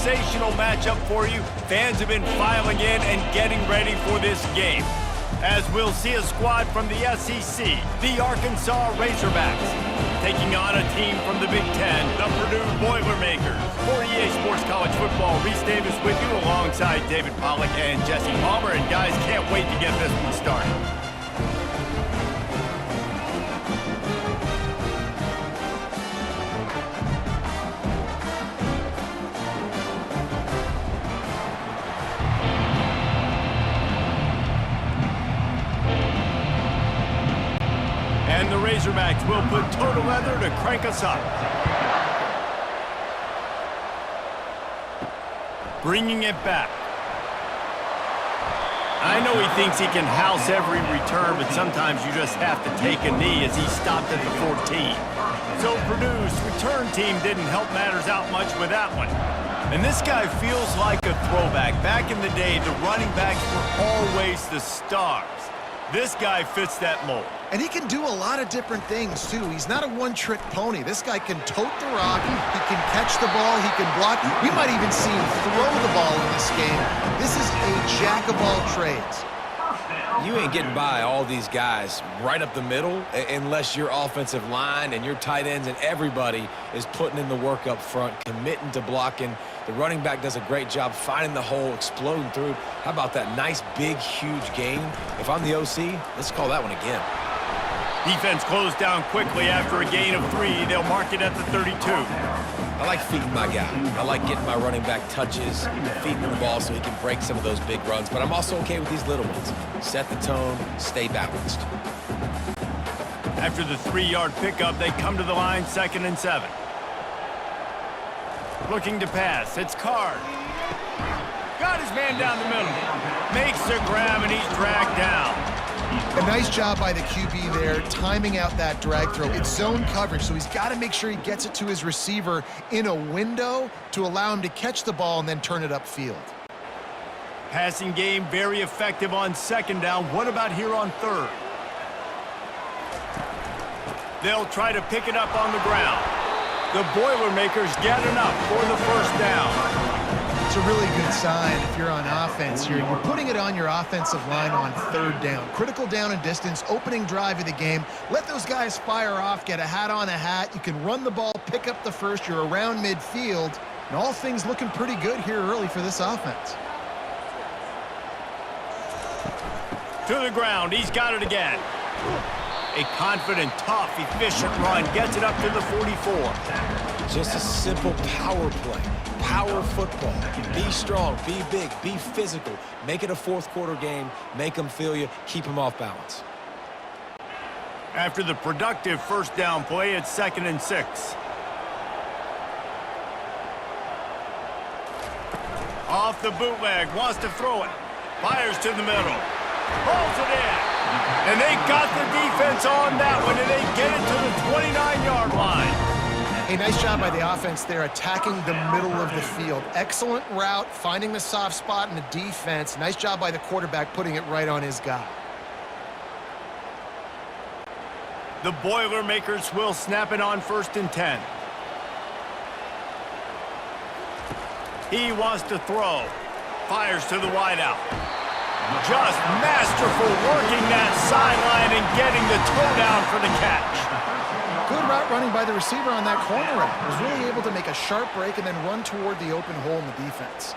sensational matchup for you. Fans have been filing in and getting ready for this game, as we'll see a squad from the SEC, the Arkansas Razorbacks, taking on a team from the Big Ten, the Purdue Boilermakers. For EA Sports College Football, Reese Davis with you alongside David Pollack and Jesse Palmer. And guys, can't wait to get this one started. And the Razorbacks will put total leather to crank us up. Bringing it back. I know he thinks he can house every return, but sometimes you just have to take a knee as he stopped at the 14. So Purdue's return team didn't help matters out much with that one. And this guy feels like a throwback. Back in the day, the running backs were always the stars. This guy fits that mold. And he can do a lot of different things, too. He's not a one-trick pony. This guy can tote the rock, he can catch the ball, he can block. We might even see him throw the ball in this game. This is a jack of all trades. You ain't getting by all these guys right up the middle unless your offensive line and your tight ends and everybody is putting in the work up front, committing to blocking. The running back does a great job finding the hole, exploding through. How about that nice, big, huge gain? If I'm the OC, let's call that one again. Defense closed down quickly after a gain of 3. They'll mark it at the 32. I like feeding my guy. I like getting my running back touches, feeding him the ball so he can break some of those big runs. But I'm also okay with these little ones. Set the tone, stay balanced. After the 3-yard pickup, they come to the line, 2nd and 7. Looking to pass. It's Card. Got his man down the middle. Makes the grab, and he's dragged down. A nice job by the QB there, timing out that drag throw. It's zone coverage, so he's got to make sure he gets it to his receiver in a window to allow him to catch the ball and then turn it upfield. Passing game very effective on 2nd down. What about here on 3rd? They'll try to pick it up on the ground. The Boilermakers get enough for the 1st down. It's a really good sign if you're on offense here. You're putting it on your offensive line on 3rd down. Critical down and distance, opening drive of the game. Let those guys fire off, get a hat on a hat. You can run the ball, pick up the 1st. You're around midfield. And all things looking pretty good here early for this offense. To the ground. He's got it again. A confident, tough, efficient run. Gets it up to the 44. Just a simple power play. Power football. Be strong, be big, be physical. Make it a 4th quarter game. Make them feel you. Keep them off balance. After the productive 1st down play, it's 2nd and 6. Off the bootleg, wants to throw it. Fires to the middle. Pulls it in. And they got the defense on that one, and they get it to the 29-yard line. A nice job by the offense there, attacking the middle of the field. Excellent route, finding the soft spot in the defense. Nice job by the quarterback putting it right on his guy. The Boilermakers will snap it on 1st and 10. He wants to throw. Fires to the wideout. Just masterful working that sideline and getting the toe down for the catch. Good route running by the receiver on that corner route. Was really able to make a sharp break and then run toward the open hole in the defense.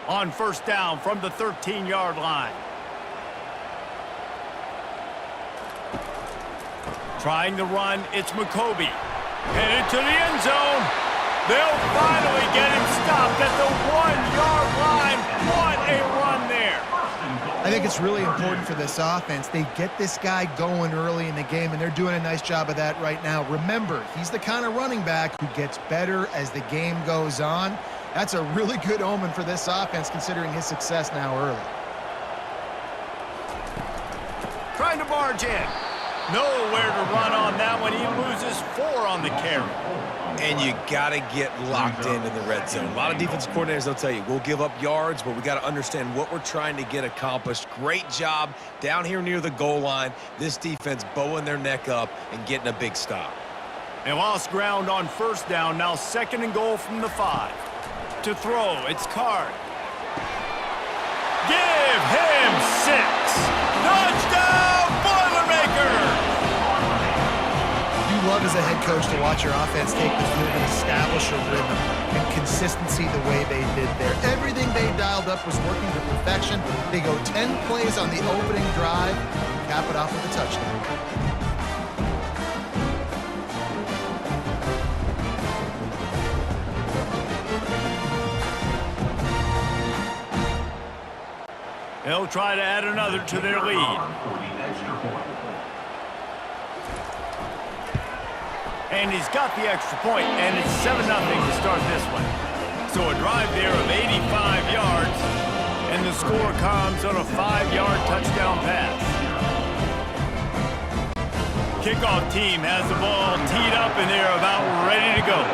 On 1st down from the 13-yard line. Trying the run, it's McCoby. Headed to the end zone. They'll finally get him stopped at the 1-yard line. What a run there. I think it's really important for this offense. They get this guy going early in the game, and they're doing a nice job of that right now. Remember, he's the kind of running back who gets better as the game goes on. That's a really good omen for this offense, considering his success now early. Trying to barge in. Nowhere to run on that one. He loses 4 on the carry. And you got to get locked in the red zone. A lot of defensive coordinators, they'll tell you, we'll give up yards, but we got to understand what we're trying to get accomplished. Great job down here near the goal line. This defense bowing their neck up and getting a big stop. They lost ground on first down, now 2nd and goal from the 5. To throw, it's Card. Give him 6. Touchdown, Boilermakers! You love as a head coach to watch your offense take the field and establish a rhythm and consistency the way they did there. Everything they dialed up was working to perfection. They go 10 plays on the opening drive, cap it off with a touchdown. They'll try to add another to their lead. And he's got the extra point, and it's 7-0 to start this one. So a drive there of 85 yards, and the score comes on a 5-yard touchdown pass. Kickoff team has the ball teed up, and they're about ready to go.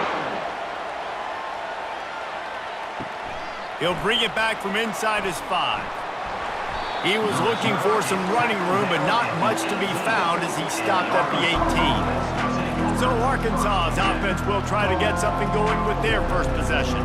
He'll bring it back from inside his 5. He was looking for some running room, but not much to be found as he stopped at the 18. So Arkansas's offense will try to get something going with their first possession.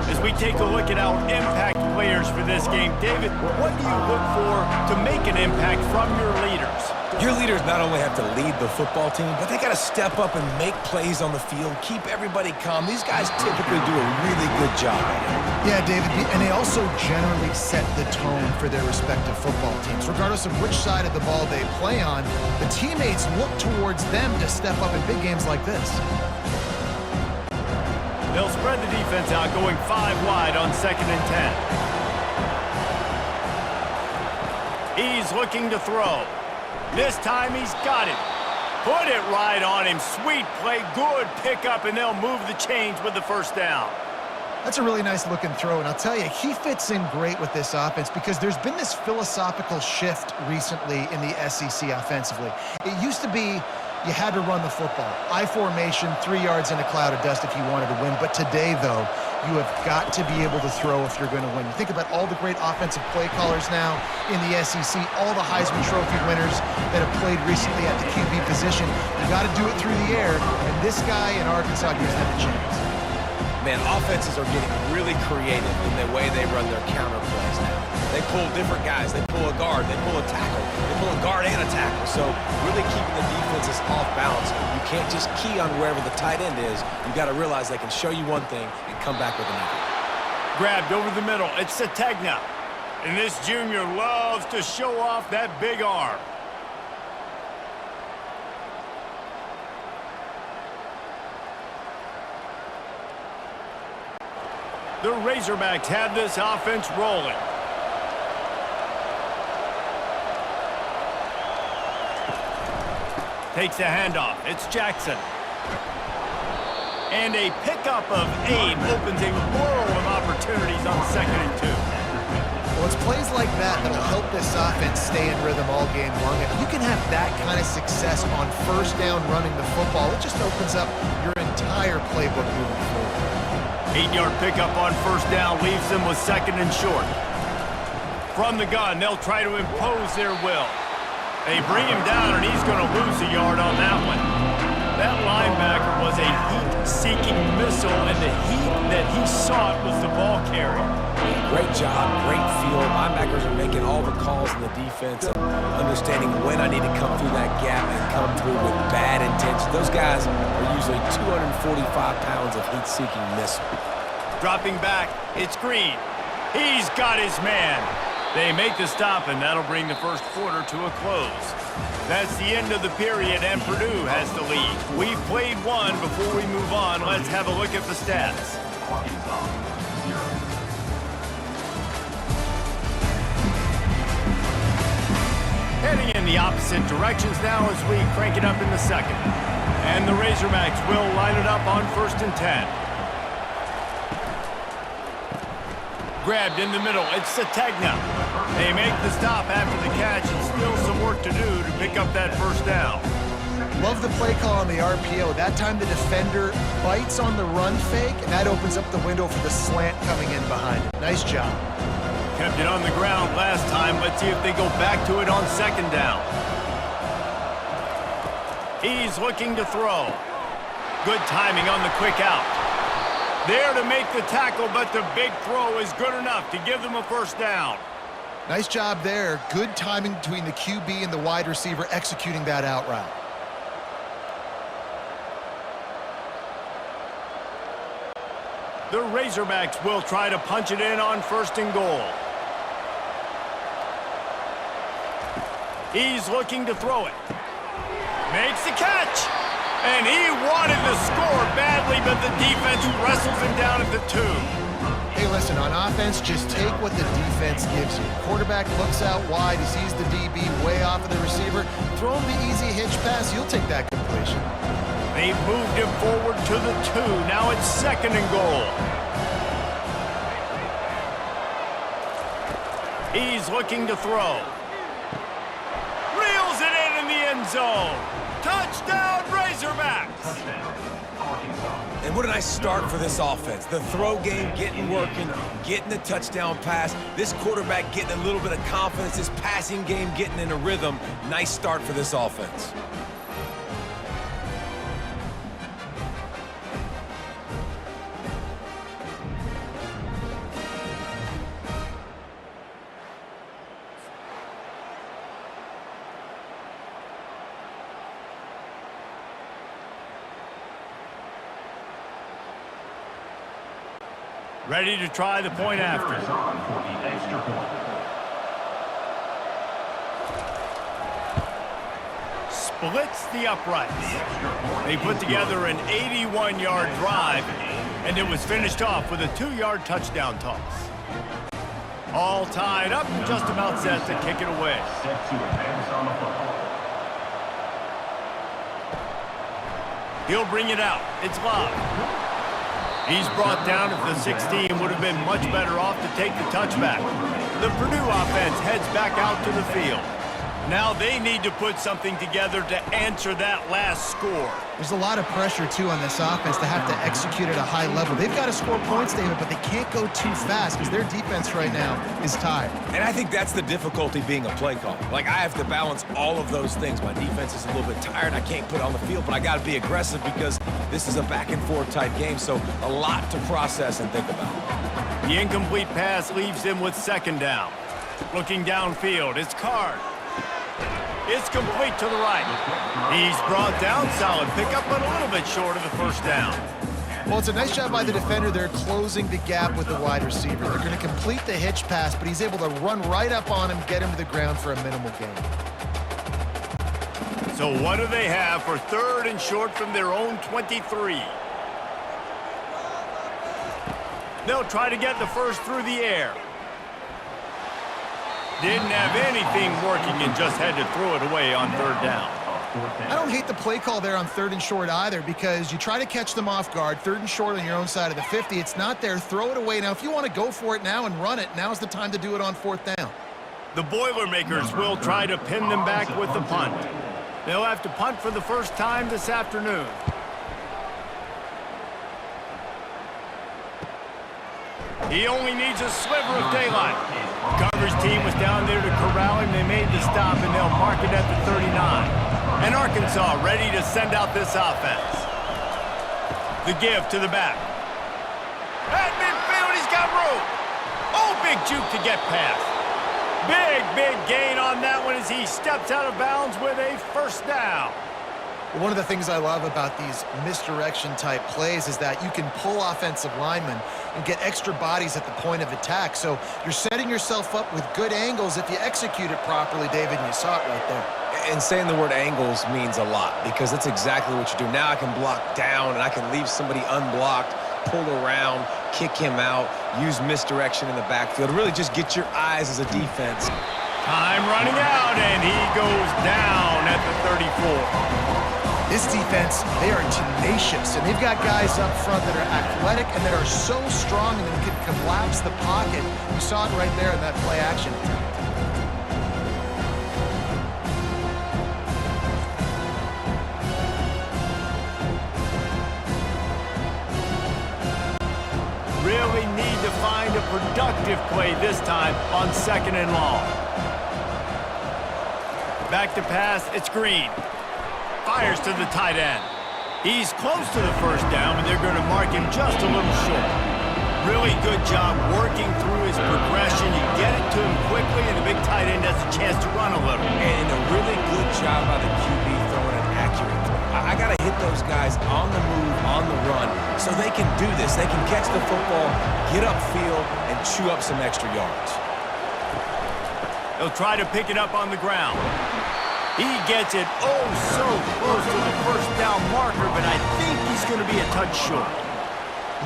As we take a look at our impact players for this game, David, what do you look for to make an impact from your leaders? Your leaders not only have to lead the football team, but they got to step up and make plays on the field, keep everybody calm. These guys typically do a really good job at it. Yeah, David, and they also generally set the tone for their respective football teams. Regardless of which side of the ball they play on, the teammates look towards them to step up in big games like this. They'll spread the defense out, going 5 wide on 2nd and 10. He's looking to throw. This time he's got it. Put it right on him. Sweet play, good pickup, and they'll move the chains with the first down. That's a really nice looking throw, and I'll tell you, he fits in great with this offense because there's been this philosophical shift recently in the SEC offensively. It used to be you had to run the football. I formation, 3 yards in a cloud of dust if you wanted to win. But today, though, you have got to be able to throw if you're going to win. You think about all the great offensive play callers now in the SEC, all the Heisman Trophy winners that have played recently at the QB position. You got to do it through the air, and this guy in Arkansas gives them a chance. Man, offenses are getting really creative in the way they run their counter plays now. They pull different guys. They pull a guard. They pull a tackle. They pull a guard and a tackle. So really keeping the defenses off balance. You can't just key on wherever the tight end is. You got to realize they can show you one thing and come back with another. Grabbed over the middle. It's Sategna. And this junior loves to show off that big arm. The Razorbacks have this offense rolling. Takes a handoff. It's Jackson. And a pickup of Abe opens a world of opportunities on 2nd and 2. Well, it's plays like that that'll help this offense stay in rhythm all game long. If you can have that kind of success on first down running the football, it just opens up your entire playbook moving forward. 8-yard pickup on first down leaves them with 2nd and short. From the gun, they'll try to impose their will. They bring him down, and he's going to lose a yard on that one. That linebacker was a heat-seeking missile, and the heat that he sought was the ball carrier. Great job, great feel. Linebackers are making all the calls in the defense and understanding when I need to come through that gap and come through with bad intention. Those guys are usually 245 pounds of heat-seeking missile. Dropping back, it's Green. He's got his man. They make the stop, and that'll bring the first quarter to a close. That's the end of the period, and Purdue has the lead. We've played one. Before we move on, let's have a look at the stats. Heading in the opposite directions now as we crank it up in the second. And the Razorbacks will line it up on 1st and 10. Grabbed in the middle, it's Sategna. They make the stop after the catch, and still some work to do to pick up that first down. Love the play call on the RPO. That time the defender bites on the run fake, and that opens up the window for the slant coming in behind it. Nice job. Kept it on the ground last time. Let's see if they go back to it on 2nd down. He's looking to throw. Good timing on the quick out. There to make the tackle, but the big throw is good enough to give them a first down. Nice job there. Good timing between the QB and the wide receiver executing that out route. The Razorbacks will try to punch it in on 1st and goal. He's looking to throw it. Makes the catch. And he wanted to score badly, but the defense wrestles him down at the 2. Hey, listen, on offense, just take what the defense gives you. Quarterback looks out wide. He sees the DB way off of the receiver. Throw him the easy hitch pass. You'll take that completion. They've moved him forward to the 2. Now it's 2nd and goal. He's looking to throw. Reels it in the end zone. Touchdown, Razorbacks! And what a nice start for this offense. The throw game getting working, getting the touchdown pass. This quarterback getting a little bit of confidence. This passing game getting in a rhythm. Nice start for this offense. Ready to try the point after. Splits the uprights. They put together an 81-yard drive, and it was finished off with a 2-yard touchdown toss. All tied up, just about set to kick it away. He'll bring it out. It's live. He's brought down at the 16, would have been much better off to take the touchback. The Purdue offense heads back out to the field. Now they need to put something together to answer that last score. There's a lot of pressure, too, on this offense to have to execute at a high level. They've got to score points, David, but they can't go too fast because their defense right now is tired. And I think that's the difficulty being a play caller. Like, I have to balance all of those things. My defense is a little bit tired. I can't put it on the field, but I got to be aggressive because this is a back-and-forth type game, so a lot to process and think about. The incomplete pass leaves him with 2nd down. Looking downfield, it's Card. It's complete to the right. He's brought down, solid pickup, but a little bit short of the 1st down. Well, it's a nice job by the defender. They're closing the gap with the wide receiver. They're going to complete the hitch pass, but he's able to run right up on him, get him to the ground for a minimal gain. So what do they have for 3rd and short from their own 23? They'll try to get the first through the air. Didn't have anything working and just had to throw it away on 3rd down. I don't hate the play call there on 3rd and short either because you try to catch them off guard. 3rd and short on your own side of the 50. It's not there. Throw it away. Now, if you want to go for it now and run it, now's the time to do it on 4th down. The Boilermakers will try to pin them back with the punt. They'll have to punt for the first time this afternoon. He only needs a sliver of daylight. The coverage team was down there to corral him. They made the stop, and they'll mark it at the 39. And Arkansas ready to send out this offense. The give to the back. At midfield, he's got room. Oh, big juke to get past. Big gain on that one as he steps out of bounds with a 1st down. One of the things I love about these misdirection-type plays is that you can pull offensive linemen and get extra bodies at the point of attack. So you're setting yourself up with good angles if you execute it properly, David, and you saw it right there. And saying the word angles means a lot because that's exactly what you do. Now I can block down and I can leave somebody unblocked, pull around, kick him out, use misdirection in the backfield. Really just get your eyes as a defense. Time running out, and he goes down at the 34. This defense, they are tenacious, and they've got guys up front that are athletic and that are so strong and that can collapse the pocket. You saw it right there in that play action attempt. Really need to find a productive play this time on 2nd and long. Back to pass, it's Green. Fires to the tight end. He's close to the first down, but they're going to mark him just a little short. Really good job working through his progression. You get it to him quickly, and the big tight end has a chance to run a little. And a really good job by the QB throwing an accurate throw. I got to hit those guys on the move, on the run, so they can do this. They can catch the football, get upfield, and chew up some extra yards. He'll try to pick it up on the ground. He gets it oh so close to the first down marker, but I think he's going to be a touch short.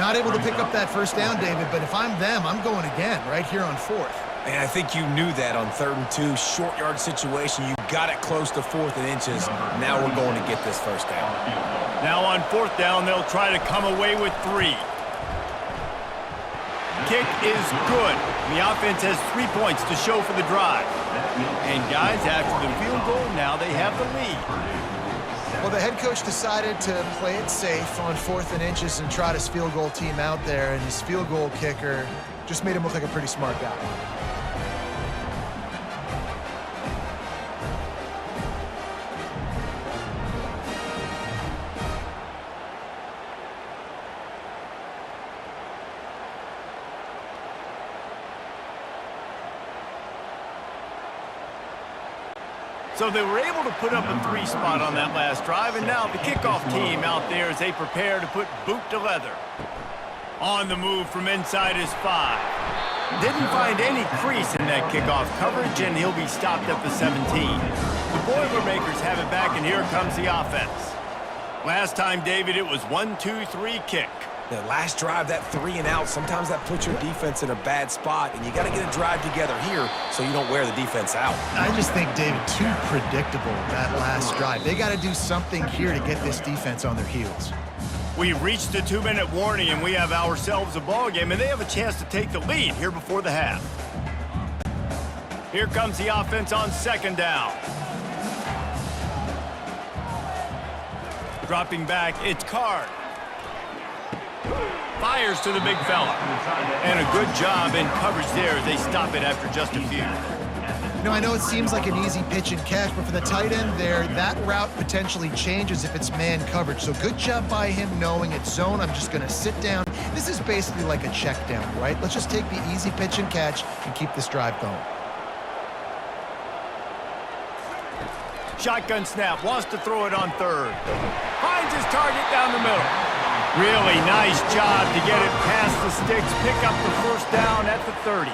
Not able to pick up that first down, David, but if I'm them, I'm going again right here on fourth. And I think you knew that on 3rd and 2, short yard situation. You got it close to 4th and inches. Now we're going to get this first down. Now on 4th down, they'll try to come away with 3. Kick is good. The offense has 3 points to show for the drive. And guys, after the field goal, now they have the lead. Well, the head coach decided to play it safe on 4th and inches and trot his field goal team out there, and his field goal kicker just made him look like a pretty smart guy. So they were able to put up a 3 spot on that last drive, and now the kickoff team out there as they prepare to put boot to leather. On the move from inside his 5. Didn't find any crease in that kickoff coverage, and he'll be stopped at the 17. The Boilermakers have it back, and here comes the offense. Last time, David, it was 1-2-3 kick. The last drive, that 3 and out, sometimes that puts your defense in a bad spot, and you got to get a drive together here so you don't wear the defense out. I just think, David, too predictable, that last drive. They got to do something here to get this defense on their heels. We reached the 2-minute warning, and we have ourselves a ball game, and they have a chance to take the lead here before the half. Here comes the offense on 2nd down. Dropping back, it's Card. Fires to the big fella. And a good job in coverage there as they stop it after just a few. You know, I know it seems like an easy pitch and catch, but for the tight end there, that route potentially changes if it's man coverage. So good job by him knowing it's zone. I'm just going to sit down. This is basically like a check down, right? Let's just take the easy pitch and catch and keep this drive going. Shotgun snap, wants to throw it on 3rd. Finds his target down the middle. Really nice job to get it past the sticks, pick up the first down at the 30.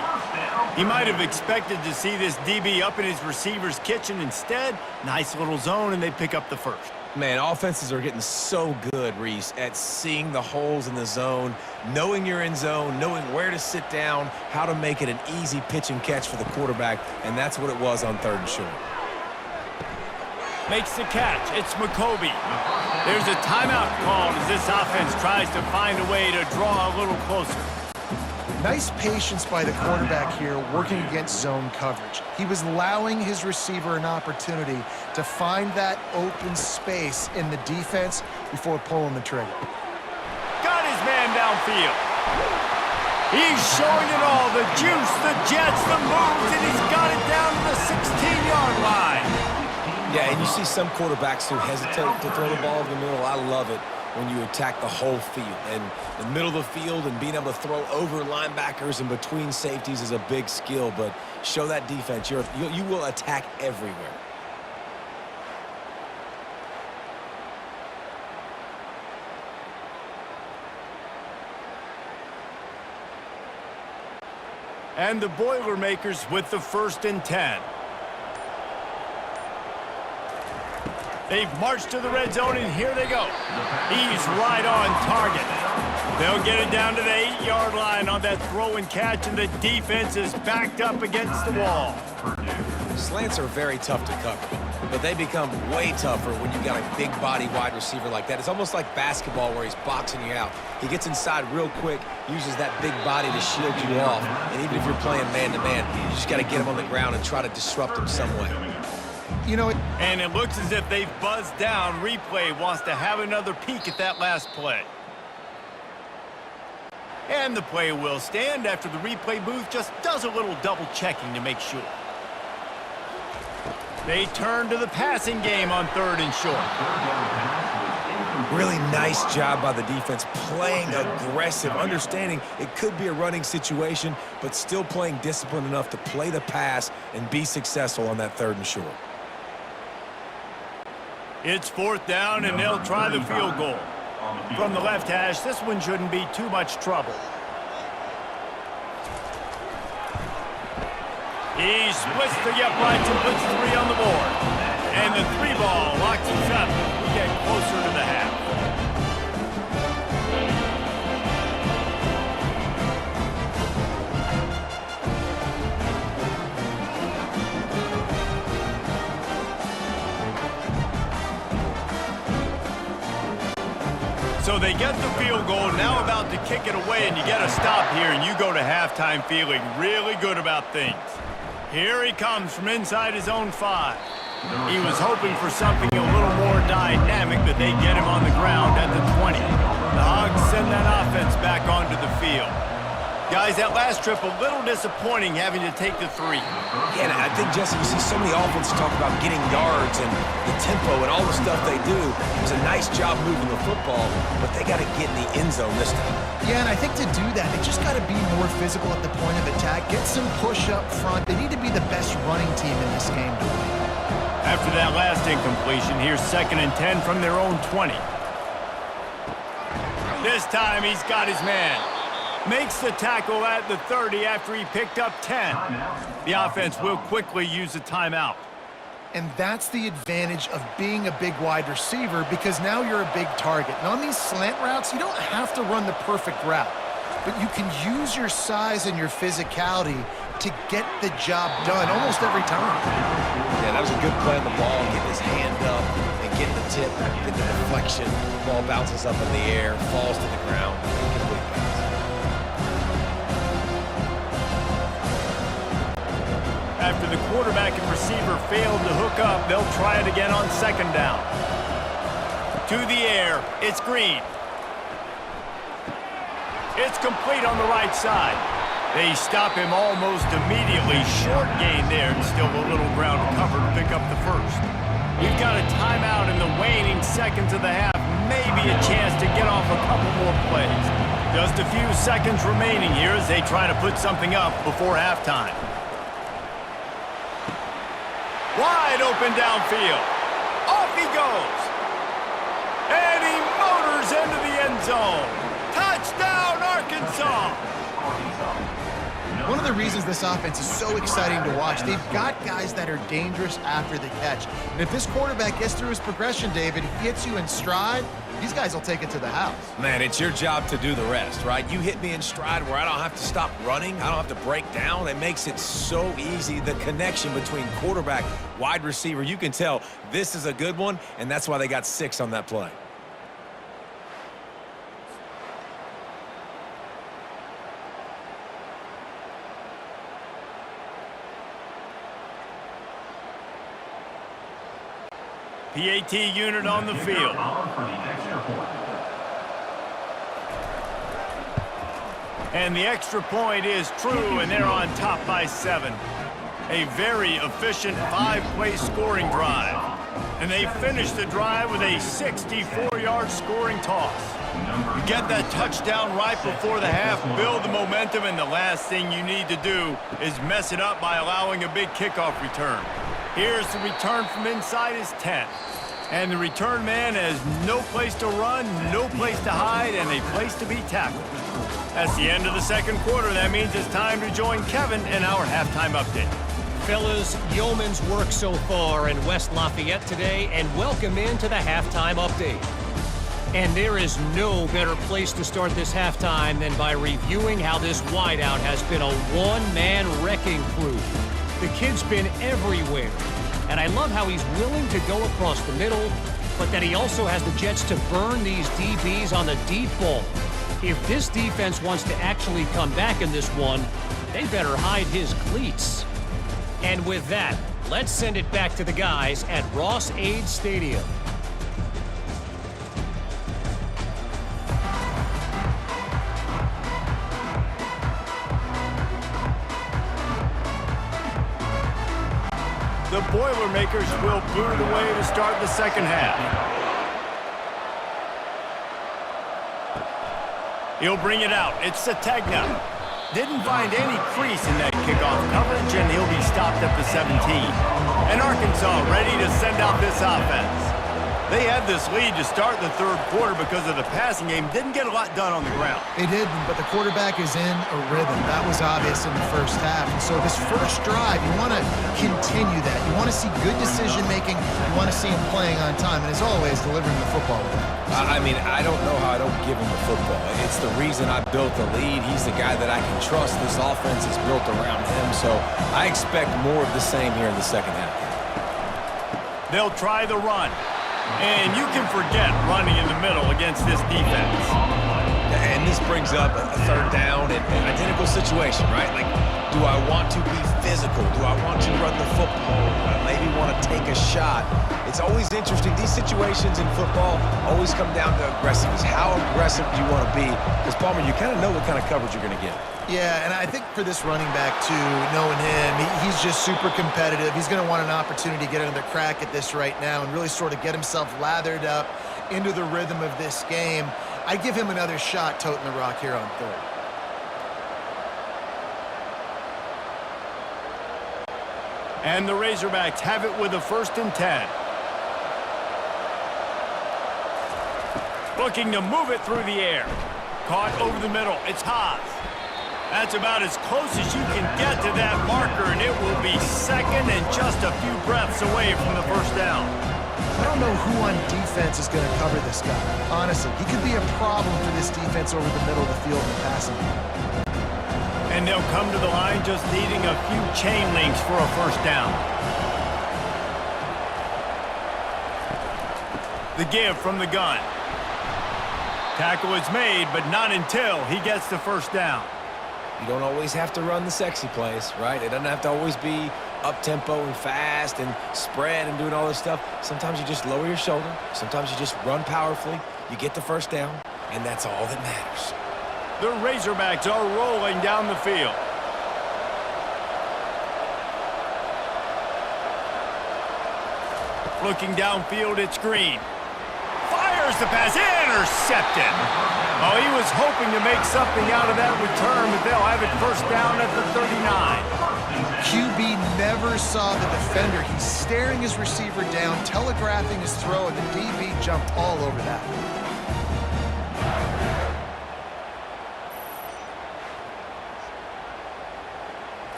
He might have expected to see this DB up in his receiver's kitchen. Instead, nice little zone, and they pick up the first. Man, offenses are getting so good, Reese, at seeing the holes in the zone, knowing you're in zone, knowing where to sit down, how to make it an easy pitch and catch for the quarterback, and that's what it was on 3rd and short. Makes the catch. It's McCoby. There's a timeout called as this offense tries to find a way to draw a little closer. Nice patience by the quarterback here working against zone coverage. He was allowing his receiver an opportunity to find that open space in the defense before pulling the trigger. Got his man downfield. He's showing it all. The juice, the jets, the moves, and he's got it down to the 16-yard line. Yeah, and you see some quarterbacks who hesitate to throw the ball in the middle. I love it when you attack the whole field. And the middle of the field and being able to throw over linebackers and between safeties is a big skill. But show that defense. You will attack everywhere. And the Boilermakers with the 1st and 10. They've marched to the red zone, and here they go. He's right on target. They'll get it down to the 8-yard line on that throw and catch, and the defense is backed up against the wall. Slants are very tough to cover, but they become way tougher when you've got a big body wide receiver like that. It's almost like basketball where he's boxing you out. He gets inside real quick, uses that big body to shield you off, and even if you're playing man-to-man, you just got to get him on the ground and try to disrupt him some way. You know, and it looks as if they've buzzed down. Replay wants to have another peek at that last play. And the play will stand after the replay booth just does a little double checking to make sure. They turn to the passing game on 3rd and short. Really nice job by the defense, playing aggressive, understanding it could be a running situation, but still playing disciplined enough to play the pass and be successful on that 3rd and short. It's 4th down, and they'll try the field goal. From the left hash, this one shouldn't be too much trouble. He splits the uprights and puts 3 on the board. And the 3 ball locks us up. We get closer to the half. So they get the field goal, now about to kick it away, and you get a stop here, and you go to halftime feeling really good about things. Here he comes from inside his own 5. He was hoping for something a little more dynamic, but they get him on the ground at the 20. The Hogs send that offense back onto the field. Guys, that last trip a little disappointing having to take the 3. Yeah, and I think, Jesse, you see so many offenses talk about getting yards and the tempo and all the stuff they do. It was a nice job moving the football, but they got to get in the end zone this time. Yeah, and I think to do that, they just got to be more physical at the point of attack, get some push up front. They need to be the best running team in this game to win. After that last incompletion, here's 2nd and 10 from their own 20. This time he's got his man. Makes the tackle at the 30 after he picked up 10. The offense will quickly use a timeout. And that's the advantage of being a big wide receiver, because now you're a big target. And on these slant routes, you don't have to run the perfect route, but you can use your size and your physicality to get the job done almost every time. Yeah, that was a good play on the ball, getting his hand up and getting the tip, getting the deflection. Ball bounces up in the air, falls to the ground, incomplete pass. After the quarterback and receiver failed to hook up, they'll try it again on 2nd down. To the air, it's Green. It's complete on the right side. They stop him almost immediately. Short gain there, and still a little ground cover to pick up the 1st. We've got a timeout in the waning seconds of the half. Maybe a chance to get off a couple more plays. Just a few seconds remaining here as they try to put something up before halftime. Wide open downfield. Off he goes. And he motors into the end zone. Touchdown, Arkansas. One of the reasons this offense is so exciting to watch, they've got guys that are dangerous after the catch. And if this quarterback gets through his progression, David, he hits you in stride, these guys will take it to the house. Man, it's your job to do the rest, right? You hit me in stride where I don't have to stop running. I don't have to break down. It makes it so easy. The connection between quarterback, wide receiver, you can tell this is a good one, and that's why they got 6 on that play. PAT unit on the field. And the extra point is true, and they're on top by 7. A very efficient 5-play scoring drive. And they finish the drive with a 64-yard scoring toss. You get that touchdown right before the half, build the momentum, and the last thing you need to do is mess it up by allowing a big kickoff return. Here's the return from inside his 10. And the return man has no place to run, no place to hide, and a place to be tackled. That's the end of the 2nd quarter. That means it's time to join Kevin in our halftime update. Fellas, yeoman's work so far in West Lafayette today, and welcome into the halftime update. And there is no better place to start this halftime than by reviewing how this wideout has been a one-man wrecking crew. The kid's been everywhere, and I love how he's willing to go across the middle, but that he also has the jets to burn these DBs on the deep ball. If this defense wants to actually come back in this one, they better hide his cleats. And with that, let's send it back to the guys at Ross-Ade Stadium. The Boilermakers will boot it away to start the 2nd half. He'll bring it out. It's Sategna. Didn't find any crease in that kickoff coverage, and he'll be stopped at the 17. And Arkansas ready to send out this offense. They had this lead to start the third quarter because of the passing game. Didn't get a lot done on the ground. They did, but the quarterback is in a rhythm. That was obvious in the first half. And so this first drive, you want to continue that. You want to see good decision-making. You want to see him playing on time. And as always, delivering the football with that. I mean, I don't know how I don't give him the football. It's the reason I built the lead. He's the guy that I can trust. This offense is built around him. So I expect more of the same here in the second half. They'll try the run. And you can forget running in the middle against this defense. And this brings up a third down and an identical situation, right? Like, do I want to be physical? Do I want to run the football? Do I maybe want to take a shot? It's always interesting. These situations in football always come down to aggressiveness. How aggressive do you want to be? Because, Palmer, you kind of know what kind of coverage you're going to get. Yeah, and I think for this running back, too, knowing him, he's just super competitive. He's going to want an opportunity to get another crack at this right now and really sort of get himself lathered up into the rhythm of this game. I'd give him another shot toting the rock here on third. And the Razorbacks have it with a 1st and 10. Looking to move it through the air. Caught over the middle. It's Haas. That's about as close as you can get to that marker, and it will be second and just a few breaths away from the first down. I don't know who on defense is going to cover this guy. Honestly, he could be a problem for this defense over the middle of the field in the passing game. And they'll come to the line just needing a few chain links for a first down. The give from the gun. Tackle is made, but not until he gets the first down. You don't always have to run the sexy plays, right? It doesn't have to always be up-tempo and fast and spread and doing all this stuff. Sometimes you just lower your shoulder. Sometimes you just run powerfully. You get the first down, and that's all that matters. The Razorbacks are rolling down the field. Looking downfield, it's Green. Fires the pass, intercepted. Oh, he was hoping to make something out of that return, but they'll have it first down at the 39. QB never saw the defender. He's staring his receiver down, telegraphing his throw, and the DB jumped all over that.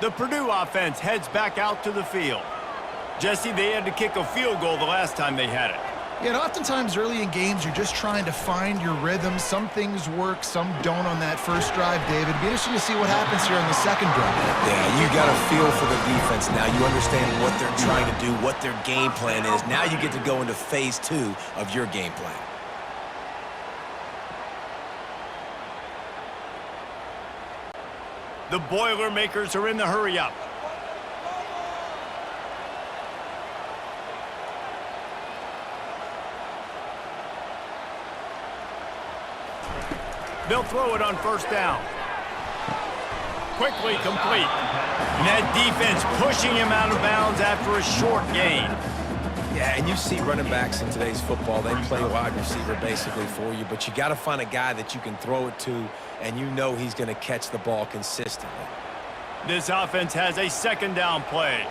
The Purdue offense heads back out to the field. Jesse, they had to kick a field goal the last time they had it. Yeah, and oftentimes early in games, you're just trying to find your rhythm. Some things work, some don't on that first drive, David. It'd be interesting to see what happens here on the second drive. Yeah, you got a feel for the defense now. You understand what they're trying to do, what their game plan is. Now you get to go into phase 2 of your game plan. The Boilermakers are in the hurry-up. They'll throw it on first down. Quickly complete. And that defense pushing him out of bounds after a short gain. Yeah, and you see running backs in today's football, they play wide receiver basically for you, but you got to find a guy that you can throw it to, and you know he's going to catch the ball consistently. This offense has a second down play.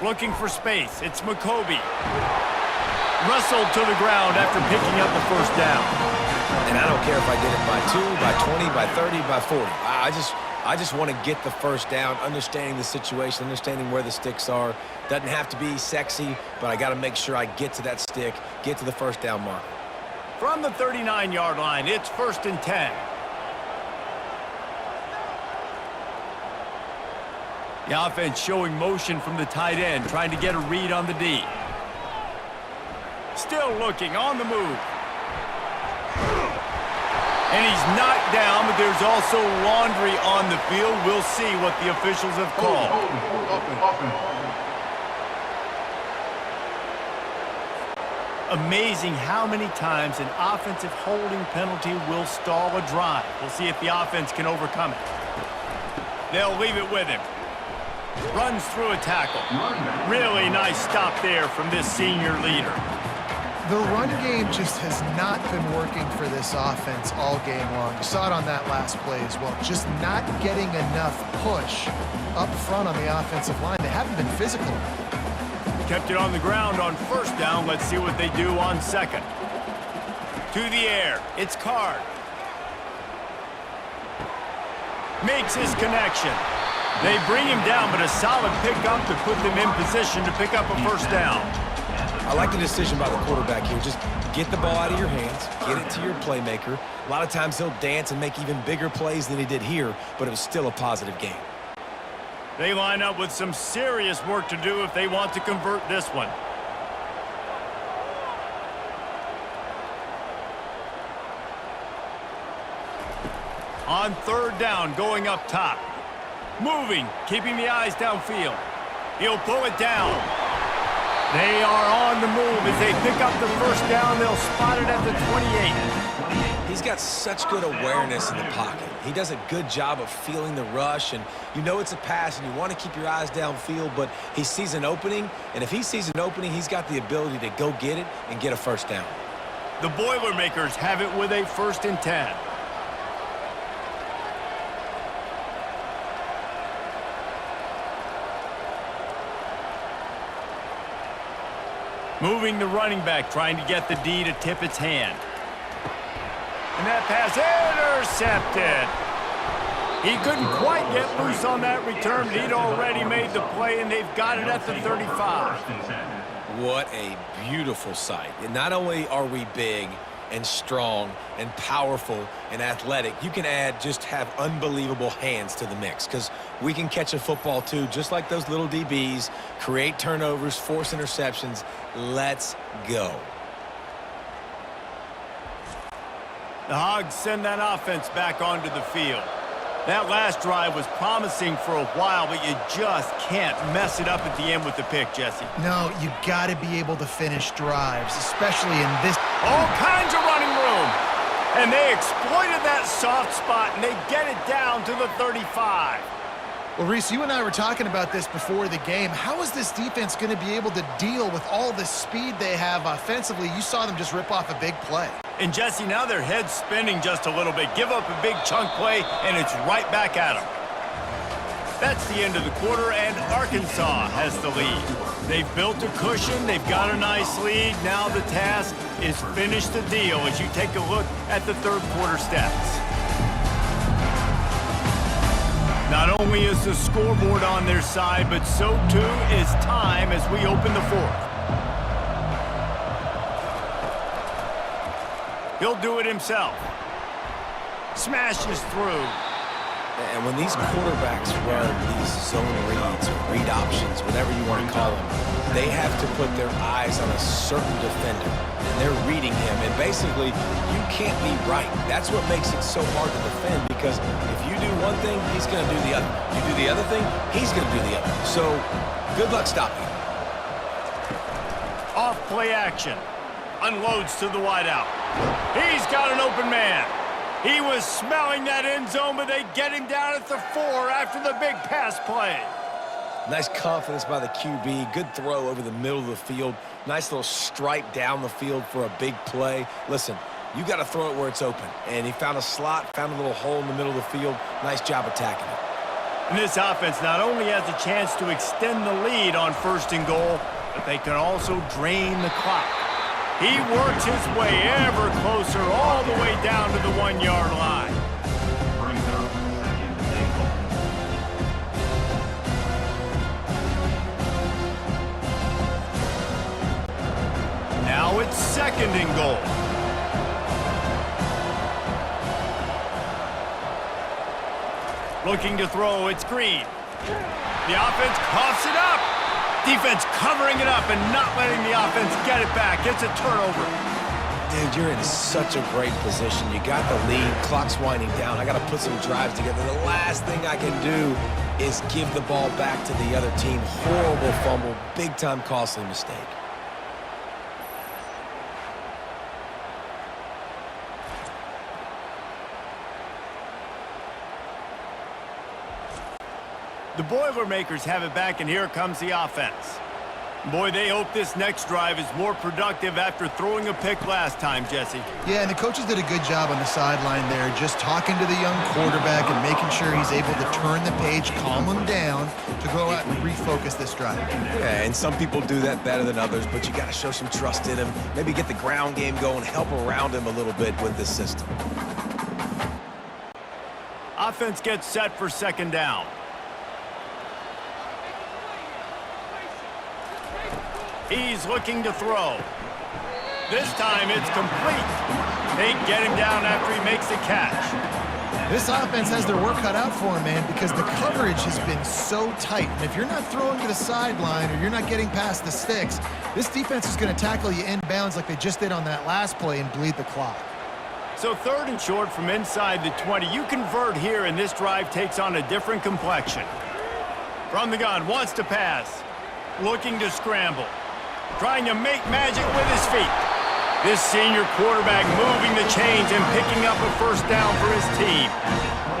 Looking for space. It's McCoby. Wrestled to the ground after picking up the first down. And I don't care if I did it by 2, by 20, by 30, by 40. I just want to get the first down, understanding the situation, understanding where the sticks are. Doesn't have to be sexy, but I got to make sure I get to that stick, get to the first down mark. From the 39-yard line, it's 1st and 10. The offense showing motion from the tight end, trying to get a read on the D. Still looking on the move. And he's knocked down, but there's also laundry on the field. We'll see what the officials have called. Amazing how many times an offensive holding penalty will stall a drive. We'll see if the offense can overcome it. They'll leave it with him. Runs through a tackle. Really nice stop there from this senior leader. The run game just has not been working for this offense all game long. You saw it on that last play as well. Just not getting enough push up front on the offensive line. They haven't been physical. Kept it on the ground on first down. Let's see what they do on second. To the air. It's Card. Makes his connection. They bring him down, but a solid pickup to put them in position to pick up a first down. I like the decision by the quarterback here. Just get the ball out of your hands, get it to your playmaker. A lot of times he'll dance and make even bigger plays than he did here, but it was still a positive game. They line up with some serious work to do if they want to convert this one. On third down, going up top. Moving, keeping the eyes downfield. He'll pull it down. They are on the move. As they pick up the first down, they'll spot it at the 28. He's got such good awareness in the pocket. He does a good job of feeling the rush, and you know it's a pass, and you want to keep your eyes downfield, but he sees an opening, and if he sees an opening, he's got the ability to go get it and get a first down. The Boilermakers have it with a 1st and 10. Moving the running back, trying to get the D to tip its hand. And that pass intercepted. He couldn't quite get loose on that return. He'd already made the play, and they've got it at the 35. What a beautiful sight. And not only are we big and strong and powerful and athletic, you can have unbelievable hands to the mix, because we can catch a football too, just like those little DBs, create turnovers, force interceptions. Let's go. The Hogs send that offense back onto the field. That last drive was promising for a while, but you just can't mess it up at the end with the pick, Jesse. No, you got to be able to finish drives, especially in this. All kinds of running room. And they exploited that soft spot, and they get it down to the 35. Well, Reese, you and I were talking about this before the game. How is this defense going to be able to deal with all the speed they have offensively? You saw them just rip off a big play. And, Jesse, now their head's spinning just a little bit. Give up a big chunk play, and it's right back at them. That's the end of the quarter, and Arkansas has the lead. They've built a cushion. They've got a nice lead. Now the task is finish the deal as you take a look at the third quarter stats. Not only is the scoreboard on their side, but so too is time as we open the fourth. He'll do it himself. Smashes through. And when these quarterbacks run these zone reads, or read options, whatever you want to call them, they have to put their eyes on a certain defender, and they're reading him. And basically, you can't be right. That's what makes it so hard to defend, because if you do one thing, he's going to do the other. You do the other thing, he's going to do the other. So, good luck stopping him. Off play action. Unloads to the wideout. He's got an open man. He was smelling that end zone, but they get him down at the 4 after the big pass play. Nice confidence by the QB. Good throw over the middle of the field. Nice little stripe down the field for a big play. Listen, you got to throw it where it's open. And he found a slot, found a little hole in the middle of the field. Nice job attacking it. And this offense not only has a chance to extend the lead on 1st and goal, but they can also drain the clock. He works his way ever closer all the way down to the 1-yard line. Now it's 2nd and goal. Looking to throw, it's Green. The offense coughs it up. Defense covering it up and not letting the offense get it back. It's a turnover. Dude, you're in such a great position. You got the lead. Clock's winding down. I got to put some drives together. The last thing I can do is give the ball back to the other team. Horrible fumble. Big-time costly mistake. The Boilermakers have it back, and here comes the offense. Boy, they hope this next drive is more productive after throwing a pick last time, Jesse. Yeah, and the coaches did a good job on the sideline there, just talking to the young quarterback and making sure he's able to turn the page, calm him down to go out and refocus this drive. Yeah, and some people do that better than others, but you got to show some trust in him, maybe get the ground game going, help around him a little bit with this system. Offense gets set for second down. He's looking to throw. This time it's complete. They get him down after he makes the catch. This offense has their work cut out for him, man, because the coverage has been so tight. And if you're not throwing to the sideline or you're not getting past the sticks, this defense is going to tackle you inbounds like they just did on that last play and bleed the clock. So 3rd and short from inside the 20. You convert here, and this drive takes on a different complexion. From the gun, wants to pass. Looking to scramble. Trying to make magic with his feet. This senior quarterback moving the chains and picking up a first down for his team.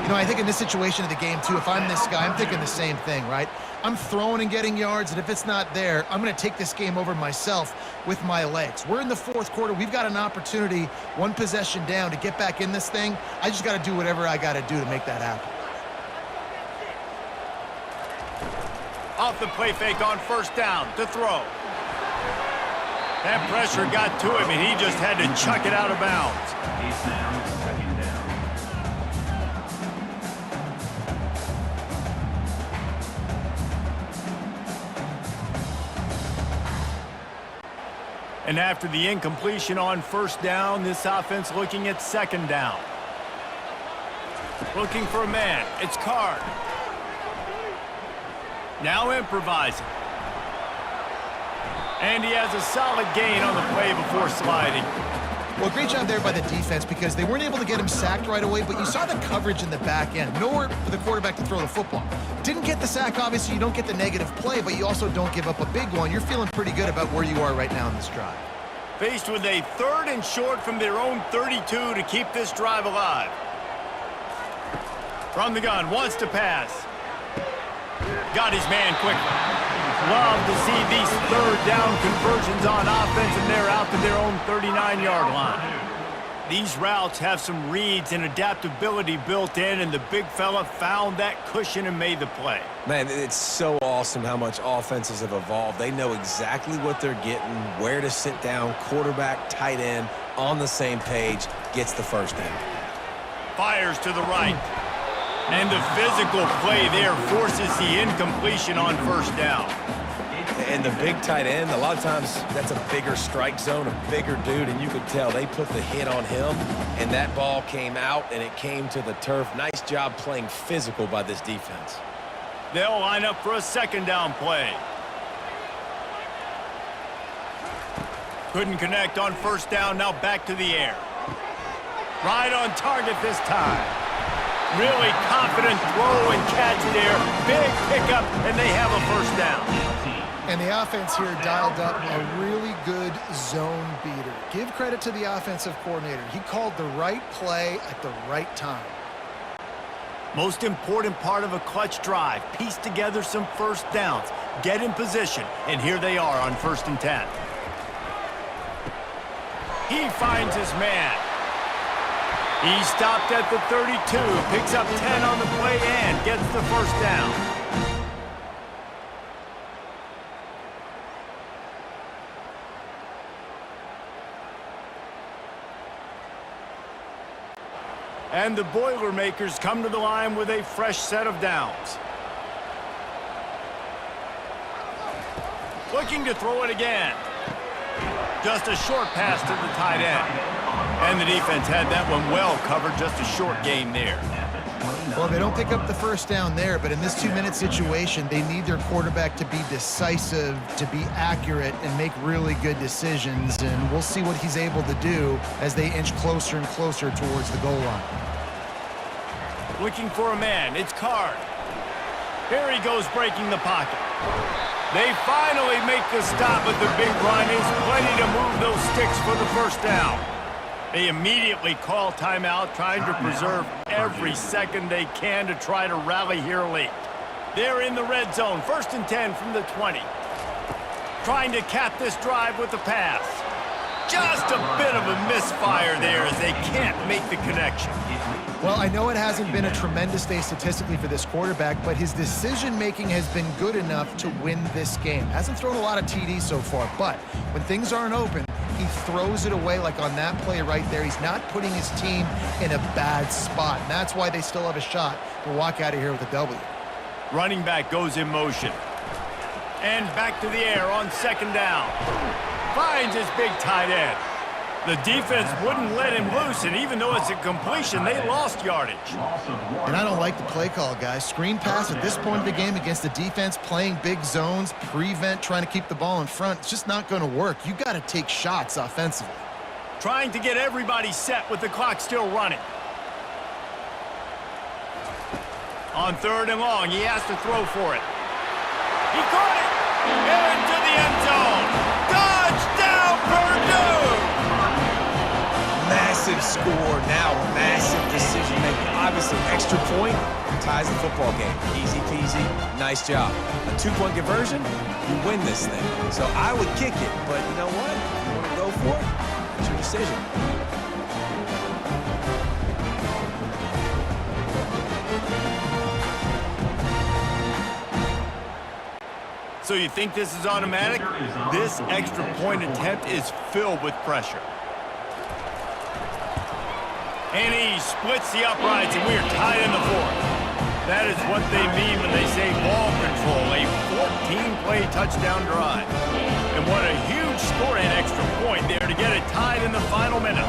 You know, I think in this situation of the game, too, if I'm this guy, I'm thinking the same thing, right? I'm throwing and getting yards, and if it's not there, I'm going to take this game over myself with my legs. We're in the 4th quarter. We've got an opportunity, 1 possession down, to get back in this thing. I just got to do whatever I got to do to make that happen. Off the play fake on first down to throw. That pressure got to him, and he just had to chuck it out of bounds. And after the incompletion on first down, this offense looking at second down. Looking for a man. It's Card. Now improvising. And he has a solid gain on the play before sliding. Well, great job there by the defense because they weren't able to get him sacked right away, but you saw the coverage in the back end. Nowhere for the quarterback to throw the football. Didn't get the sack, obviously. You don't get the negative play, but you also don't give up a big one. You're feeling pretty good about where you are right now in this drive. Faced with a 3rd and short from their own 32 to keep this drive alive. From the gun, wants to pass. Got his man quickly. Love to see these 3rd down conversions on offense, and they're out to their own 39-yard line. These routes have some reads and adaptability built in, and the big fella found that cushion and made the play. Man, it's so awesome how much offenses have evolved. They know exactly what they're getting, where to sit down, quarterback, tight end, on the same page, gets the first down. Fires to the right. And the physical play there forces the incompletion on first down. And the big tight end, a lot of times that's a bigger strike zone, a bigger dude, and you could tell they put the hit on him, and that ball came out, and it came to the turf. Nice job playing physical by this defense. They'll line up for a second down play. Couldn't connect on first down, now back to the air. Right on target this time. Really confident throw and catch there. Big pickup, and they have a first down. And the offense here dialed up a really good zone beater. Give credit to the offensive coordinator. He called the right play at the right time. Most important part of a clutch drive. Piece together some first downs. Get in position, and here they are on 1st and 10. He finds his man. He stopped at the 32, picks up 10 on the play and gets the first down. And the Boilermakers come to the line with a fresh set of downs. Looking to throw it again. Just a short pass to the tight end. And the defense had that one well covered, just a short gain there. Well, they don't pick up the first down there, but in this 2-minute situation, they need their quarterback to be decisive, to be accurate, and make really good decisions. And we'll see what he's able to do as they inch closer and closer towards the goal line. Looking for a man. It's Card. Here he goes breaking the pocket. They finally make the stop, but the big run is plenty to move those sticks for the first down. They immediately call timeout, trying to preserve every second they can to try to rally here late. They're in the red zone. 1st and 10 from the 20. Trying to cap this drive with the pass. Just a bit of a misfire there as they can't make the connection. Well, I know it hasn't been a tremendous day statistically for this quarterback, but his decision-making has been good enough to win this game. Hasn't thrown a lot of TDs so far, but when things aren't open, he throws it away like on that play right there. He's not putting his team in a bad spot, and that's why they still have a shot to walk out of here with a W. Running back goes in motion. And back to the air on 2nd down. Finds his big tight end. The defense wouldn't let him loose, and even though it's a completion, they lost yardage. And I don't like the play call, guys. Screen pass at this point of the game against the defense, playing big zones, prevent, trying to keep the ball in front. It's just not going to work. You got to take shots offensively. Trying to get everybody set with the clock still running. On 3rd and long, he has to throw for it. He caught it! Into the end zone! Touchdown, Purdue! Massive score, now massive decision-making. Obviously, extra point ties the football game. Easy peasy, nice job. A 2-point conversion, you win this thing. So I would kick it, but you know what? If you want to go for it, it's your decision. So you think this is automatic? This extra point attempt is filled with pressure. And he splits the uprights, and we're tied in the 4th. That is what they mean when they say ball control, a 14-play touchdown drive. And what a huge score and extra point there to get it tied in the final minute.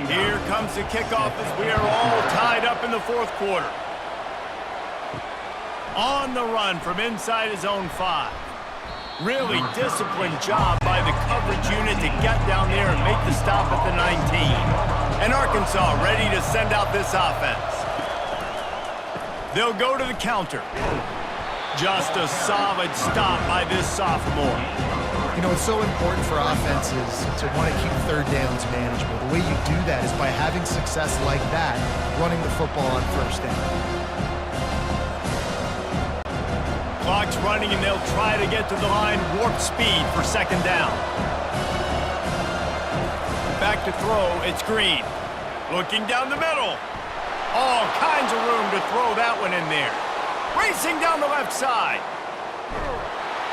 Here comes the kickoff as we are all tied up in the 4th quarter. On the run from inside his own 5. Really disciplined job by the coverage unit to get down there and make the stop at the 19. And Arkansas ready to send out this offense. They'll go to the counter. Just a solid stop by this sophomore. You know, it's so important for offenses to want to keep 3rd downs manageable. The way you do that is by having success like that, running the football on 1st down. Clock's running, and they'll try to get to the line warp speed for 2nd down. Back to throw, it's Green. Looking down the middle. All kinds of room to throw that one in there. Racing down the left side.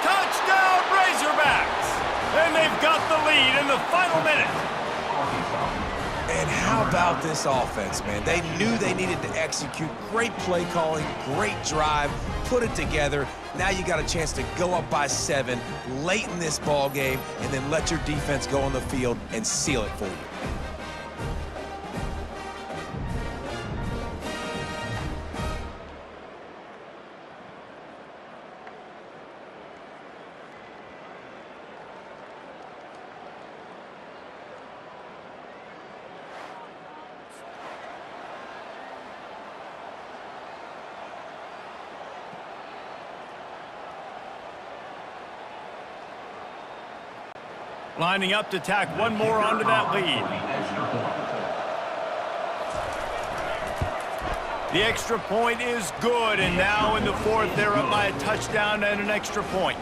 Touchdown, Razorbacks! And they've got the lead in the final minute. And how about this offense, man? They knew they needed to execute. Great play calling, great drive, put it together. Now you got a chance to go up by 7 late in this ball game and then let your defense go on the field and seal it for you. Lining up to tack one more onto that lead. The extra point is good, and now in the 4th, they're up by a touchdown and an extra point.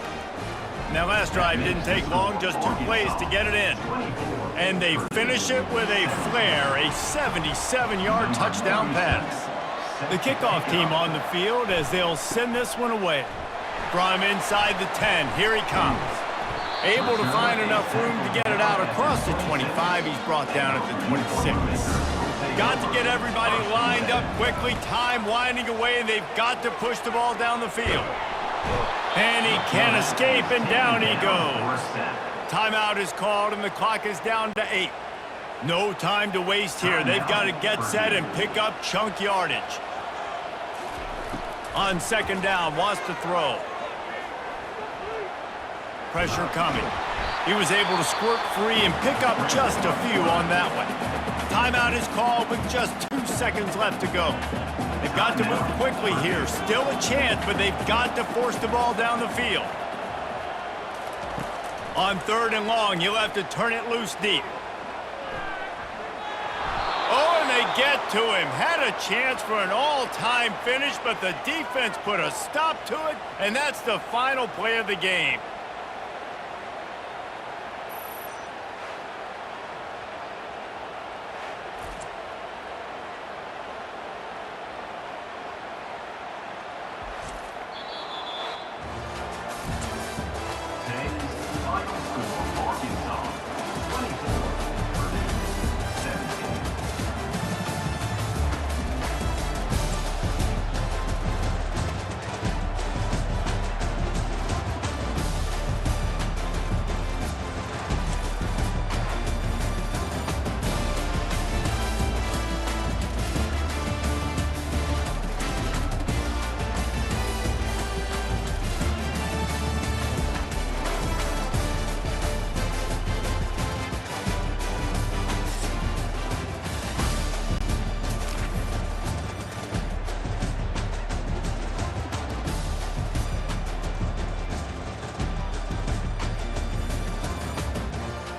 Now, last drive didn't take long, just 2 plays to get it in. And they finish it with a flare, a 77-yard touchdown pass. The kickoff team on the field as they'll send this one away. From inside the 10, here he comes. Able to find enough room to get it out across the 25. He's brought down at the 26. Got to get everybody lined up quickly. Time winding away, and they've got to push the ball down the field. And he can't escape, and down he goes. Timeout is called, and the clock is down to 8. No time to waste here. They've got to get set and pick up chunk yardage. On 2nd down, wants to throw. Pressure coming. He was able to squirt free and pick up just a few on that one. Timeout is called with just 2 seconds left to go. They've got to move quickly here. Still a chance, but they've got to force the ball down the field. On 3rd and long, you'll have to turn it loose deep. Oh, and they get to him. Had a chance for an all-time finish, but the defense put a stop to it, and that's the final play of the game.